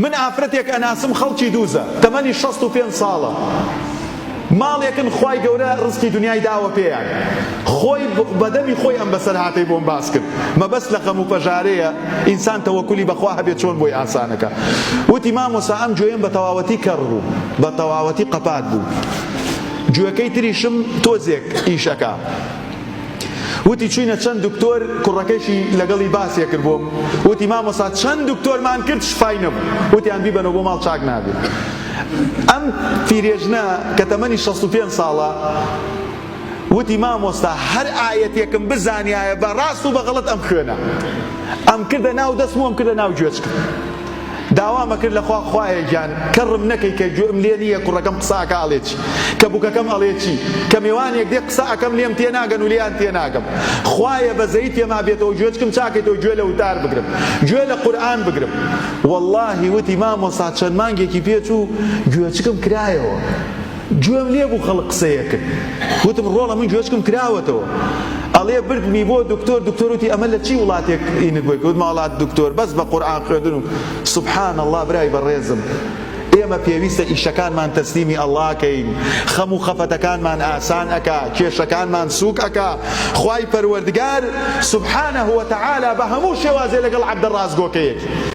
من ئافرەتێک ئەناسم خەڵکی دووزە تەمەنی 65 ساڵە ماڵێکن خوای گەورە ڕزقی دنیای داوە پێیان خۆی بەدەمی خۆی ئەم بەسەر هاتەی بۆم باس کرد مەبەست لە خەم و پەژارەیە ئینسان تەوەکولی بەخوا هەبێت چۆن بۆی ئاسانەکە وتی مامۆستا ئەم گوێیم بە تەواوەتی کەڕ بوو بە تەواوەتی قەپات بوو گوێەکەی تریشم تۆزێک ئیشەکە وتی چوینە چەند دکتۆر کوڕەکەشی لەگەڵی باسیە کرد بۆم وتی مامۆستا چەند دکتۆرمان کرد شفای نەبوو وتیان بیبەنەوە بۆ ماڵ چاک نابێت ئەم پیرێژنە کە تەمەنی 65 ساڵە وتی مامۆستا هەر ئاەتێکم بزانیایە بە ڕاست و بە غەڵەت ئەم خوێنە ئەم کردە ناو دەستم و ئەم کردە ناو گوێچکم داوامە کرد لەخوا خوایە گیان کەڕم نەکەی کە گوێم لێ نییە کوڕەکەم قساکە ئەڵێکی کە بووکەکەم ئەڵێکی کە میوانێک دێ قسە ئەەکەم لێم تێناگەن و لێیان تێناگەم خوایە بەزەیی تێما بێتەوە گوێچکم چاکەیتەوە گوێ لە وتار بگرم گوێ لە قورئان بگرم وەڵڵاهی وتی مامۆستا چەند مانگێکی پێچوو گوێچکم کرایەوە گوێم لێ بوو خەڵک قسەیە کرد وتم ڕۆڵە من گوێچکم کراوەتەوە ئەڵێ بردمی بۆ دکتۆر دکتۆروتی ئەمە لە چی وڵاتێک ئینت بۆی وتم وڵات دکتۆر بەس بە قورئان خوێندن و سوبحان الله برای بەڕێزم ئێمە پێویستە ئیشەکانمان تەسلیمی ئەڵڵاکەین خەم و خەفەتەکانمان ئاسان ئەکا کێشەکانمان سووک ئەکا خوای پەروەردگار سوبحانەه وتەعالا بە هەموو شێوازێ لەگەڵ عەبدە ڕازگۆکەیەکی